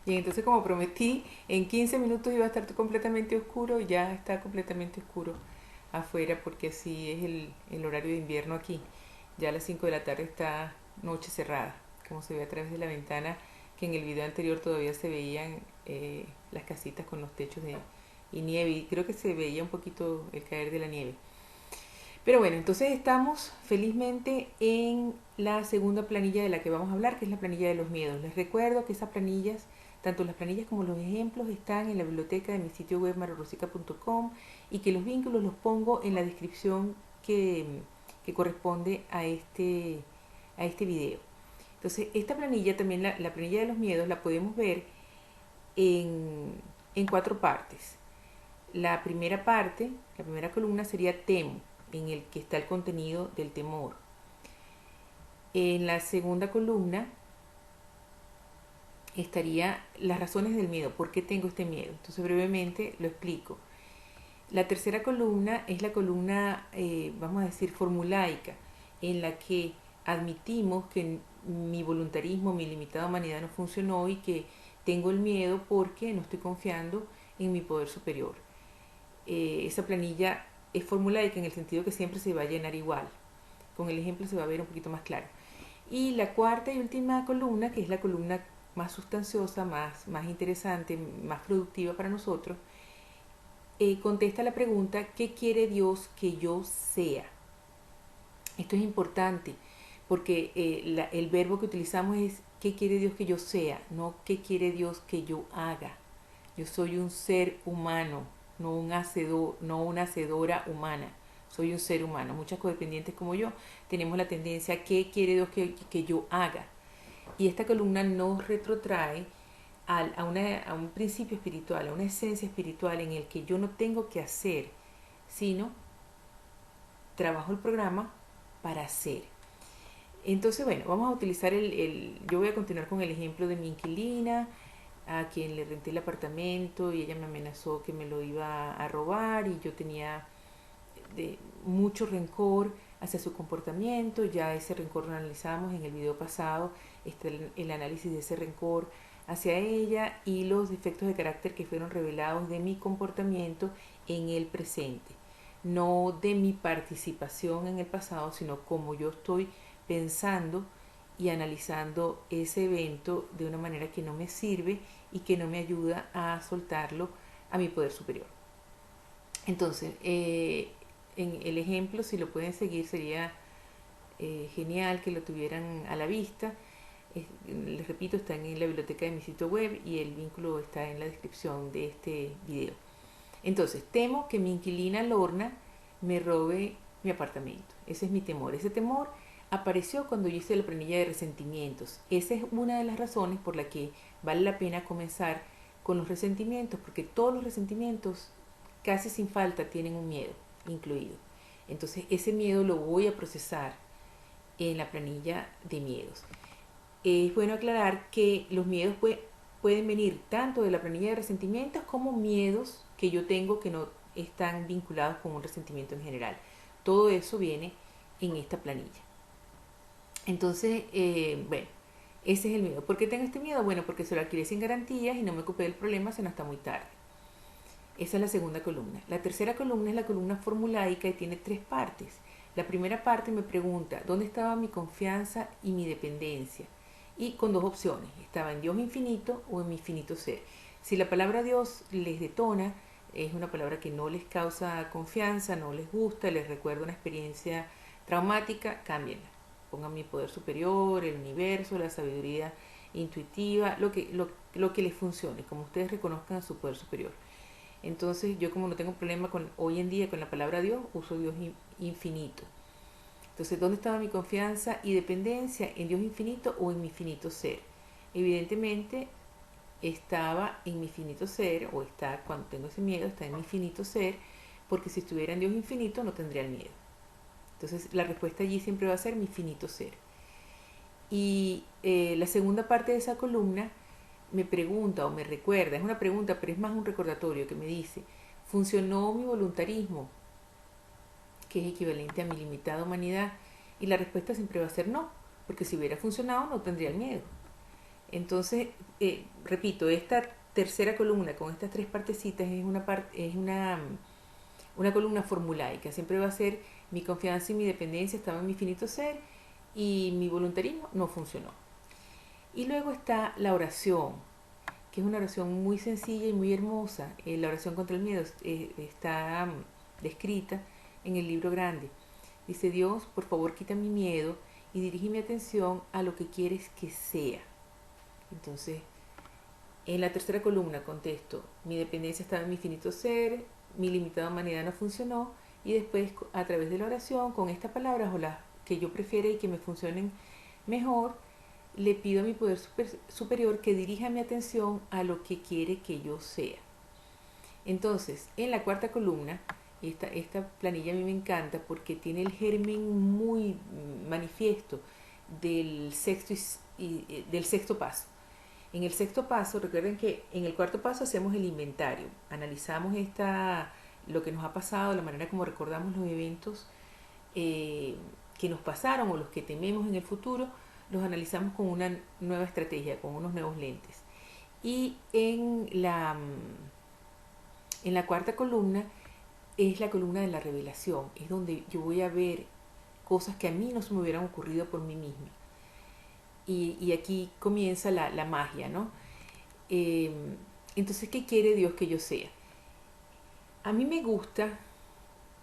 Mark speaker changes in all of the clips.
Speaker 1: Y entonces, como prometí, en 15 minutos iba a estar completamente oscuro, y ya está completamente oscuro afuera porque así es el horario de invierno aquí. Ya a las 5 de la tarde está noche cerrada, como se ve a través de la ventana, que en el video anterior todavía se veían las casitas con los techos y nieve, y creo que se veía un poquito el caer de la nieve. Pero bueno, entonces estamos felizmente en la segunda planilla de la que vamos a hablar, que es la planilla de los miedos. Les recuerdo que esas planillas, tanto las planillas como los ejemplos, están en la biblioteca de mi sitio web marorosica.com, y que los vínculos los pongo en la descripción que corresponde a este video. Entonces, esta planilla, también la planilla de los miedos, la podemos ver en, en cuatro partes. La primera parte, la primera columna sería temo, en el que está el contenido del temor. En la segunda columna estaría las razones del miedo, por qué tengo este miedo. Entonces brevemente lo explico. La tercera columna es la columna, vamos a decir, formulaica, en la que admitimos que mi voluntarismo, mi limitada humanidad no funcionó y que tengo el miedo porque no estoy confiando en mi poder superior. Esa planilla es formulaica en el sentido que siempre se va a llenar igual. Con el ejemplo se va a ver un poquito más claro. Y la cuarta y última columna, que es la columna más sustanciosa, más interesante, más productiva para nosotros, contesta la pregunta: ¿qué quiere Dios que yo sea? Esto es importante porque el verbo que utilizamos es ¿qué quiere Dios que yo sea? No ¿qué quiere Dios que yo haga? Yo soy un ser humano, no un hacedor, no una hacedora humana. Soy un ser humano. Muchas codependientes como yo tenemos la tendencia a ¿qué quiere Dios que yo haga? Y esta columna nos retrotrae a un principio espiritual, a una esencia espiritual en el que yo no tengo que hacer, sino trabajo el programa para hacer. Entonces, bueno, vamos a utilizar yo voy a continuar con el ejemplo de mi inquilina, a quien le renté el apartamento y ella me amenazó que me lo iba a robar, y yo tenía mucho rencor hacia su comportamiento. Ya ese rencor lo analizamos en el video pasado, el análisis de ese rencor hacia ella y los defectos de carácter que fueron revelados de mi comportamiento en el presente. No de mi participación en el pasado, sino como yo estoy pensando y analizando ese evento de una manera que no me sirve y que no me ayuda a soltarlo a mi poder superior. Entonces, en el ejemplo, si lo pueden seguir, sería genial que lo tuvieran a la vista. Les repito, están en la biblioteca de mi sitio web y el vínculo está en la descripción de este video. Entonces, temo que mi inquilina Lorna me robe mi apartamento. Ese es mi temor. Ese temor apareció cuando yo hice la planilla de resentimientos. Esa es una de las razones por la que vale la pena comenzar con los resentimientos, porque todos los resentimientos, casi sin falta, tienen un miedo incluido. Entonces, ese miedo lo voy a procesar en la planilla de miedos. Es bueno aclarar que los miedos pueden venir tanto de la planilla de resentimientos como miedos que yo tengo que no están vinculados con un resentimiento en general. Todo eso viene en esta planilla. Entonces, bueno, ese es el miedo. ¿Por qué tengo este miedo? Bueno, porque se lo alquilé sin garantías y no me ocupé del problema sino hasta muy tarde. Esa es la segunda columna. La tercera columna es la columna formulaica y tiene tres partes. La primera parte me pregunta ¿dónde estaba mi confianza y mi dependencia? Y con dos opciones: estaba en Dios infinito o en mi infinito ser. Si la palabra Dios les detona, es una palabra que no les causa confianza, no les gusta, les recuerda una experiencia traumática, cámbienla. Pongan mi poder superior, el universo, la sabiduría intuitiva, lo que les funcione, como ustedes reconozcan a su poder superior. Entonces yo, como no tengo problema hoy en día con la palabra Dios, uso Dios infinito. Entonces, ¿dónde estaba mi confianza y dependencia? ¿En Dios infinito o en mi finito ser? Evidentemente estaba en mi finito ser, o está, cuando tengo ese miedo, está en mi finito ser, porque si estuviera en Dios infinito no tendría el miedo. Entonces la respuesta allí siempre va a ser mi finito ser. Y la segunda parte de esa columna me pregunta o me recuerda, es una pregunta, pero es más un recordatorio que me dice: ¿funcionó mi voluntarismo, que es equivalente a mi limitada humanidad? Y la respuesta siempre va a ser no, porque si hubiera funcionado no tendría el miedo. Entonces, repito, esta tercera columna con estas tres partecitas es una columna formulaica. Siempre va a ser mi confianza y mi dependencia estaba en mi finito ser y mi voluntarismo no funcionó. Y luego está la oración, que es una oración muy sencilla y muy hermosa. La oración contra el miedo está descrita en el libro grande. Dice: Dios, por favor, quita mi miedo y dirige mi atención a lo que quieres que sea. Entonces, en la tercera columna contesto: mi dependencia estaba en mi finito ser, mi limitada humanidad no funcionó, y después, a través de la oración, con estas palabras o las que yo prefiera y que me funcionen mejor, le pido a mi poder superior que dirija mi atención a lo que quiere que yo sea. Entonces, en la cuarta columna, esta planilla a mí me encanta porque tiene el germen muy manifiesto del del sexto paso. En el sexto paso, recuerden que en el cuarto paso hacemos el inventario, analizamos lo que nos ha pasado, la manera como recordamos los eventos que nos pasaron o los que tememos en el futuro, los analizamos con una nueva estrategia, con unos nuevos lentes. Y en la cuarta columna es la columna de la revelación, es donde yo voy a ver cosas que a mí no se me hubieran ocurrido por mí misma. Y aquí comienza la magia, ¿no? Eh, entonces, ¿qué quiere Dios que yo sea? A mí me gusta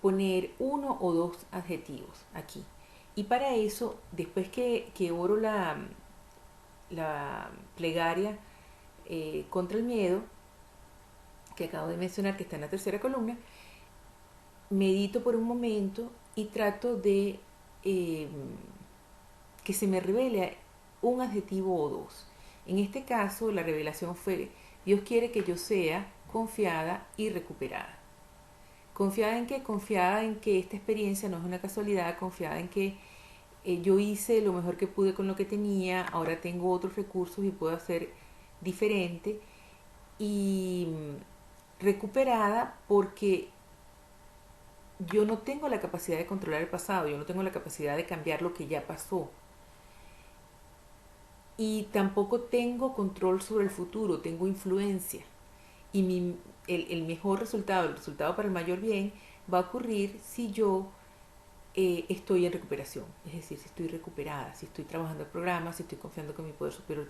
Speaker 1: poner uno o dos adjetivos aquí. Y para eso, después que oro la plegaria contra el miedo, que acabo de mencionar, que está en la tercera columna, medito por un momento y trato de que se me revele un adjetivo o dos. En este caso, la revelación fue: Dios quiere que yo sea confiada y recuperada. ¿Confiada en qué? Confiada en que esta experiencia no es una casualidad, confiada en que yo hice lo mejor que pude con lo que tenía, ahora tengo otros recursos y puedo hacer diferente, y recuperada porque yo no tengo la capacidad de controlar el pasado, yo no tengo la capacidad de cambiar lo que ya pasó. Y tampoco tengo control sobre el futuro, tengo influencia. Y el mejor resultado, el resultado para el mayor bien, va a ocurrir si yo estoy en recuperación. Es decir, si estoy recuperada, si estoy trabajando el programa, si estoy confiando que mi poder superior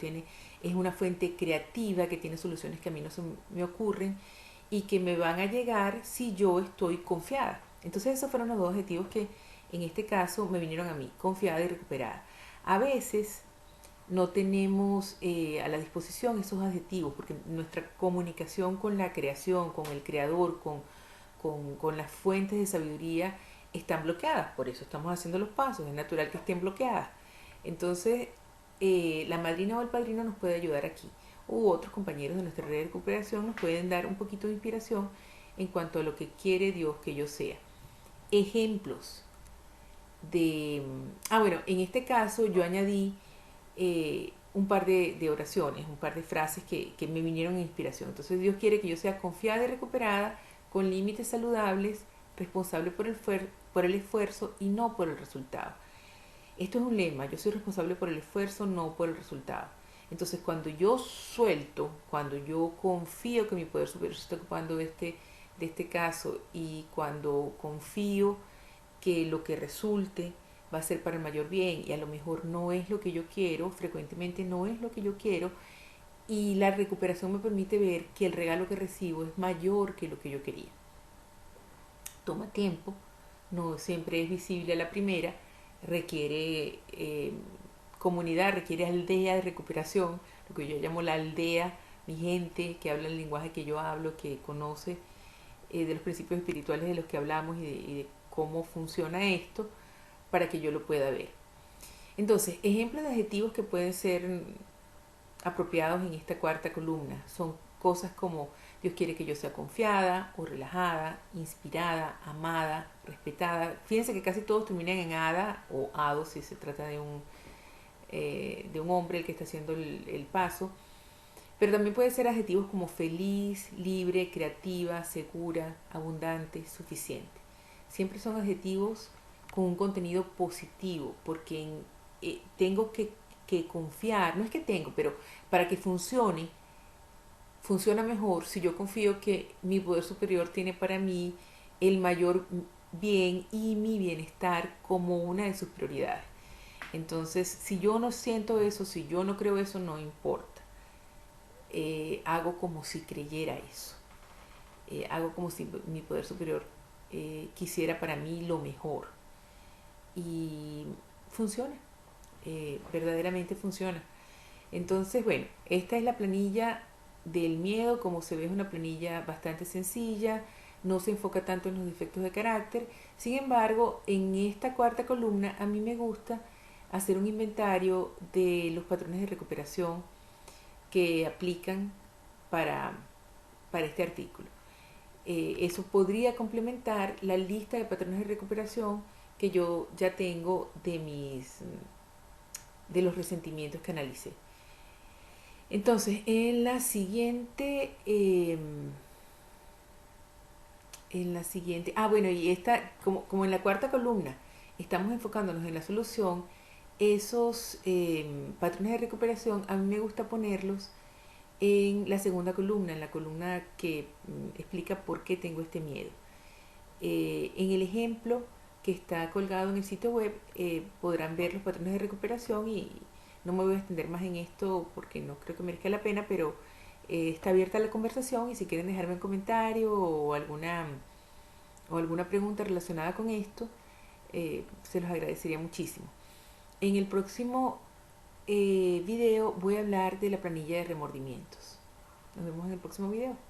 Speaker 1: es una fuente creativa que tiene soluciones que a mí no se me ocurren y que me van a llegar si yo estoy confiada. Entonces esos fueron los dos objetivos que en este caso me vinieron a mí: confiada y recuperada. A veces no tenemos a la disposición esos adjetivos porque nuestra comunicación con la creación, con el creador, con las fuentes de sabiduría están bloqueadas. Por eso estamos haciendo los pasos, es natural que estén bloqueadas. Entonces, la madrina o el padrino nos puede ayudar aquí, u otros compañeros de nuestra red de recuperación nos pueden dar un poquito de inspiración en cuanto a lo que quiere Dios que yo sea. Ejemplos de... bueno, en este caso yo añadí un par de oraciones, un par de frases que me vinieron en inspiración. Entonces, Dios quiere que yo sea confiada y recuperada, con límites saludables, responsable por el esfuerzo y no por el resultado. Esto es un lema: yo soy responsable por el esfuerzo, no por el resultado. Entonces, cuando yo suelto, cuando yo confío que mi poder superior se está ocupando de este caso, y cuando confío que lo que resulte va a ser para el mayor bien, y a lo mejor no es lo que yo quiero, frecuentemente no es lo que yo quiero, y la recuperación me permite ver que el regalo que recibo es mayor que lo que yo quería. Toma tiempo, no siempre es visible a la primera, requiere comunidad, requiere aldea de recuperación, lo que yo llamo la aldea, mi gente que habla el lenguaje que yo hablo, que conoce de los principios espirituales de los que hablamos y de cómo funciona esto, para que yo lo pueda ver. Entonces, ejemplos de adjetivos que pueden ser apropiados en esta cuarta columna son cosas como: Dios quiere que yo sea confiada o relajada, inspirada, amada, respetada. Fíjense que casi todos terminan en ada o ado si se trata de un hombre el que está haciendo el paso. Pero también pueden ser adjetivos como feliz, libre, creativa, segura, abundante, suficiente. Siempre son adjetivos con un contenido positivo, porque tengo que que confiar, no es que tengo, pero para que funcione, funciona mejor si yo confío que mi poder superior tiene para mí el mayor bien y mi bienestar como una de sus prioridades. Entonces, si yo no siento eso, si yo no creo eso, no importa. Hago como si creyera eso. Hago como si mi poder superior quisiera para mí lo mejor. Y funciona, verdaderamente funciona. Entonces, bueno, esta es la planilla del miedo. Como se ve, es una planilla bastante sencilla, no se enfoca tanto en los defectos de carácter. Sin embargo, en esta cuarta columna a mí me gusta hacer un inventario de los patrones de recuperación que aplican para, para este artículo. Eso podría complementar la lista de patrones de recuperación que yo ya tengo de los resentimientos que analicé. Entonces, bueno, y esta, como en la cuarta columna, estamos enfocándonos en la solución. Esos patrones de recuperación a mí me gusta ponerlos en la segunda columna, en la columna que explica por qué tengo este miedo. En el ejemplo que está colgado en el sitio web podrán ver los patrones de recuperación, y no me voy a extender más en esto porque no creo que merezca la pena, pero está abierta la conversación, y si quieren dejarme un comentario o alguna pregunta relacionada con esto, se los agradecería muchísimo. En el próximo video voy a hablar de la planilla de remordimientos. Nos vemos en el próximo video.